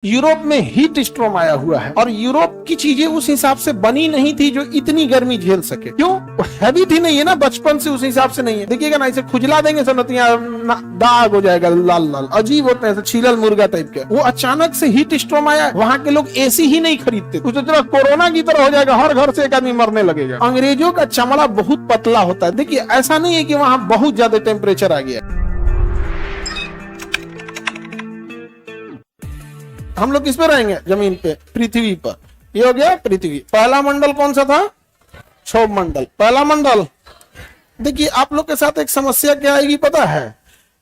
Europe में heat स्ट्रोम आया हुआ है और यूरोप की चीजें उस हिसाब से बनी नहीं थी जो इतनी गर्मी झेल सके। क्यों? हैवी थी नहीं है ना, बचपन से उस हिसाब से नहीं है। देखिएगा ना, इसे खुजला देंगे सनतियां दाग हो जाएगा, लाल लाल अजीब होते हैं, छीलल मुर्गा टाइप के। वो अचानक से हीट स्ट्रोम आया, वहां के लोग एसी ही नहीं खरीदते। उस तरह कोरोना की तरह हो जाएगा, हर घर से एक आदमी मरने लगेगा। अंग्रेजों का चमड़ा बहुत पतला होता है। देखिए, ऐसा नहीं है कि वहां बहुत ज्यादा टेम्परेचर आ गया। हम लोग किस पे रहेंगे? जमीन पे, पृथ्वी पर। ये हो गया पृथ्वी। पहला मंडल कौन सा था? क्षोभ मंडल। पहला मंडल। देखिए, आप लोग के साथ एक समस्या क्या आएगी पता है?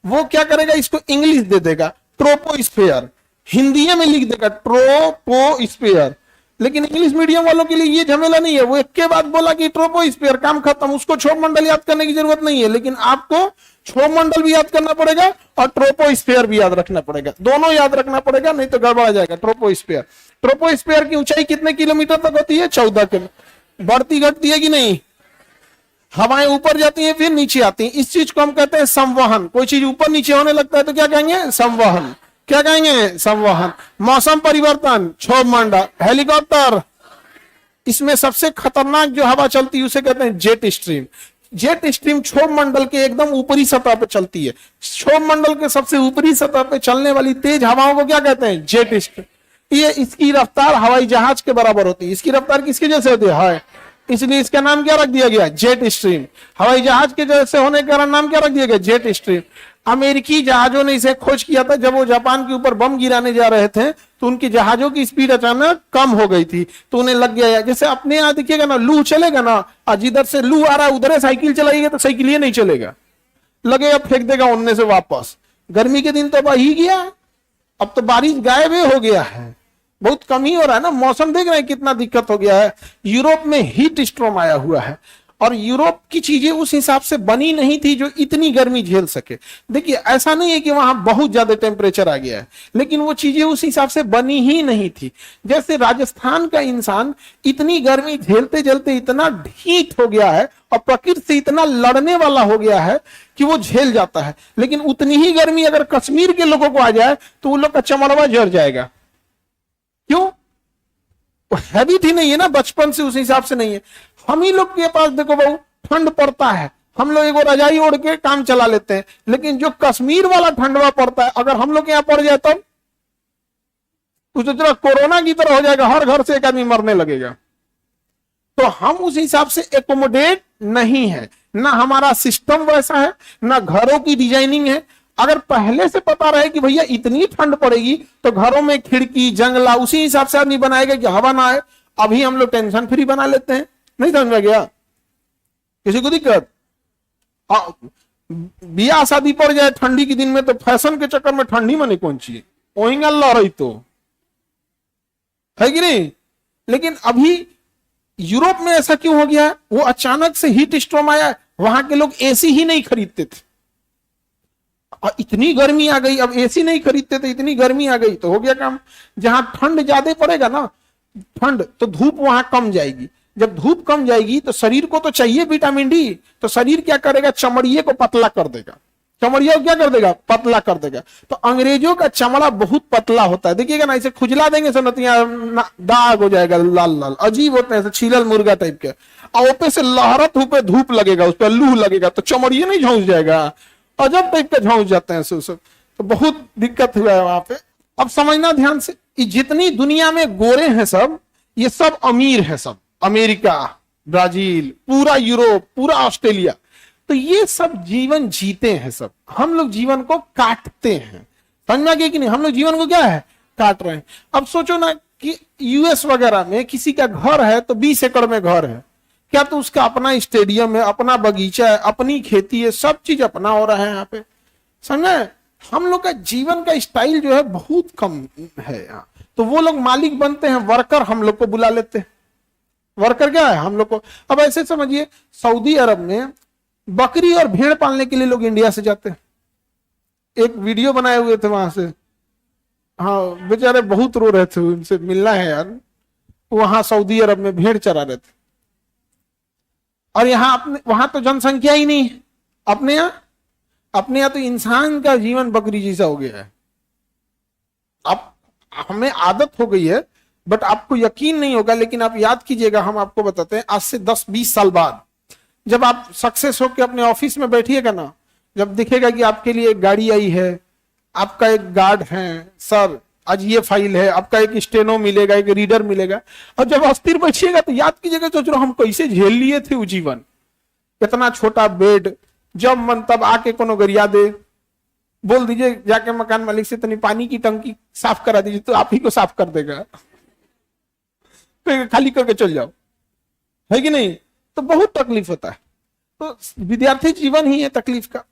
वो क्या करेगा, इसको इंग्लिश दे देगा ट्रोपोस्फेयर, हिंदी में लिख देगा ट्रोपोस्फेयर। लेकिन इंग्लिश मीडियम वालों के लिए ये झमेला नहीं है। वो एक के बाद बोला कि ट्रोपोस्फेयर, काम खत्म। उसको क्षोभ मंडल याद करने की जरूरत नहीं है, लेकिन आपको क्षोभ मंडल भी याद करना पड़ेगा और ट्रोपोस्फेयर भी याद रखना पड़ेगा। दोनों याद रखना पड़ेगा, नहीं तो गड़बड़ा जाएगा। ट्रोपोस्फेयर की ऊंचाई कितने किलोमीटर तक होती है? 14 किलोमीटर। बढ़ती घटती है कि नहीं? हवाएं ऊपर जाती हैं फिर नीचे आती हैं। इस चीज को हम कहते हैं संवहन। कोई चीज ऊपर नीचे होने लगता है तो क्या कहेंगे? संवहन। क्या कहेंगे? संवहन। मौसम परिवर्तन, क्षोभ मंडल। हेलीकॉप्टर, इसमें सबसे खतरनाक जो हवा चलती है उसे कहते हैं जेट स्ट्रीम। जेट स्ट्रीम क्षोभ मंडल के एकदम ऊपरी सतह पर चलती है। क्षोभ मंडल के सबसे ऊपरी सतह पर चलने वाली तेज हवाओं को क्या कहते हैं? Jet stream. ये इसकी रफ्तार हवाई जहाज के बराबर होती है। इसकी रफ्तार किसके जैसे होती है? इसलिए इसका नाम क्या रख दिया गया? Jet stream. हवाई जहाज के जैसे होने के कारण नाम क्या रख दिया गया? Jet stream. अमेरिकी जहाजों ने इसे खोज किया था। जब वो जापान के ऊपर बम गिराने जा रहे थे तो उनकी जहाजों की स्पीड अचानक कम हो गई थी, तो उन्हें लग गया, जैसे अपने यहाँ देखिएगा ना, लू चलेगा ना, आज इधर से लू आ रहा है, उधर साइकिल चलाइएगा तो साइकिल ये नहीं चलेगा, लगेगा फेंक देगा उनने से वापस। गर्मी के दिन तो अब ही गया, अब तो बारिश गायब हो गया है, बहुत कम ही हो रहा है ना। मौसम देख रहे हैं कितना दिक्कत हो गया है। यूरोप में हीट स्ट्रोम आया हुआ है और यूरोप की चीजें उस हिसाब से बनी नहीं थी जो इतनी गर्मी झेल सके। देखिए, ऐसा नहीं है कि वहां बहुत ज्यादा टेम्परेचर आ गया है, लेकिन वो चीजें उस हिसाब से बनी ही नहीं थी। जैसे राजस्थान का इंसान इतनी गर्मी झेलते झेलते इतना ढीठ हो गया है और प्रकृति से इतना लड़ने वाला हो गया है कि वो झेल जाता है। लेकिन उतनी ही गर्मी अगर कश्मीर के लोगों को आ जाए तो उन लोग का चमड़वा जड़ जाएगा। क्यों? हैवी थी नहीं है ना, बचपन से उस हिसाब से नहीं है। हम ही लोग के पास देखो बहु ठंड पड़ता है, हम लोग एक रजाई ओढ़ के काम चला लेते हैं, लेकिन जो कश्मीर वाला ठंडवा पड़ता है अगर हम लोग के यहाँ पड़ जाए तब उस तरह कोरोना की तरह हो जाएगा, हर घर से एक आदमी मरने लगेगा। तो हम उस हिसाब से एकोमोडेट नहीं है, ना हमारा सिस्टम वैसा है, ना घरों की डिजाइनिंग है। अगर पहले से पता रहे कि भैया इतनी ठंड पड़ेगी तो घरों में खिड़की जंगला उसी हिसाब से आदमी बनाएगा कि हवा ना आए। अभी हम लोग टेंशन फ्री बना लेते हैं। नहीं समझ में गया? किसी को दिक्कत? बियाह शादी पड़ जाए ठंडी के दिन में तो फैशन के चक्कर में ठंडी में नहीं पहुंची, वहीं अल्लाह रही तो है कि नहीं। लेकिन अभी यूरोप में ऐसा क्यों हो गया? वो अचानक से हीट स्ट्रोम आया, वहां के लोग एसी ही नहीं खरीदते थे और इतनी गर्मी आ गई, अब एसी नहीं खरीदते थे, इतनी गर्मी आ गई तो हो गया काम। जहां ठंड ज्यादा पड़ेगा ना, ठंड तो धूप वहां कम जाएगी। जब धूप कम जाएगी तो शरीर को तो चाहिए विटामिन डी, तो शरीर क्या करेगा? चमड़िए को पतला कर देगा। चमड़िया को क्या कर देगा? पतला कर देगा। तो अंग्रेजों का चमड़ा बहुत पतला होता है। देखिएगा ना, इसे खुजला देंगे सनतियां दाग हो जाएगा, लाल लाल अजीब होते हैं, छीलल मुर्गा टाइप के। और ऊपर से लहरत ऊपर धूप लगेगा, उस पर लू लगेगा तो चमड़िए नहीं झौंस जाएगा, अजब टाइप के झौंस जाते हैं सब। तो बहुत दिक्कत हुआ है वहां पे। अब समझना ध्यान से, जितनी दुनिया में गोरे हैं सब, ये सब अमीर है। सब अमेरिका, ब्राजील, पूरा यूरोप, पूरा ऑस्ट्रेलिया, तो ये सब जीवन जीते हैं। सब हम लोग जीवन को काटते हैं। समझ में आ गया कि नहीं? हम लोग जीवन को क्या है? काट रहे हैं। अब सोचो ना कि यूएस वगैरह में किसी का घर है तो 20 एकड़ में घर है, क्या तो उसका अपना स्टेडियम है, अपना बगीचा है, अपनी खेती है, सब चीज अपना हो रहा है यहाँ पे। समझे? हम लोग का जीवन का स्टाइल जो है बहुत कम है यहाँ। तो वो लोग मालिक बनते हैं, वर्कर हम लोग को बुला लेते हैं। वर्कर क्या है? हम लोग को। अब ऐसे समझिए, सऊदी अरब में बकरी और भेड़ पालने के लिए लोग इंडिया से जाते हैं। एक वीडियो बनाए हुए थे वहां से, हाँ बेचारे बहुत रो रहे थे, उनसे मिलना है यार। वहां सऊदी अरब में भेड़ चरा रहे थे और यहाँ अपने वहां तो जनसंख्या ही नहीं है। अपने यहाँ तो इंसान का जीवन बकरी जैसा हो गया है। अब हमें आदत हो गई है, बट आपको यकीन नहीं होगा, लेकिन आप याद कीजिएगा, हम आपको बताते हैं, आज से 10-20 साल बाद जब आप सक्सेस होकर अपने ऑफिस में बैठिएगा ना, जब दिखेगा कि आपके लिए एक गाड़ी आई है, आपका एक गार्ड है, सर आज ये फाइल है, आपका एक स्टेनो मिलेगा, एक रीडर मिलेगा, और जब अस्थिर बैठिएगा तो याद कीजिएगा, सोच रहा हम कैसे झेल लिए थे वो जीवन, कितना छोटा बेड, जब मन तब आके कोनो गरिया दे, बोल दीजिए जाके मकान मालिक से तनी पानी की टंकी साफ करा दीजिए, तो आप ही को साफ कर देगा, खाली करके चल जाओ, है कि नहीं। तो बहुत तकलीफ होता है, तो विद्यार्थी जीवन ही है तकलीफ का।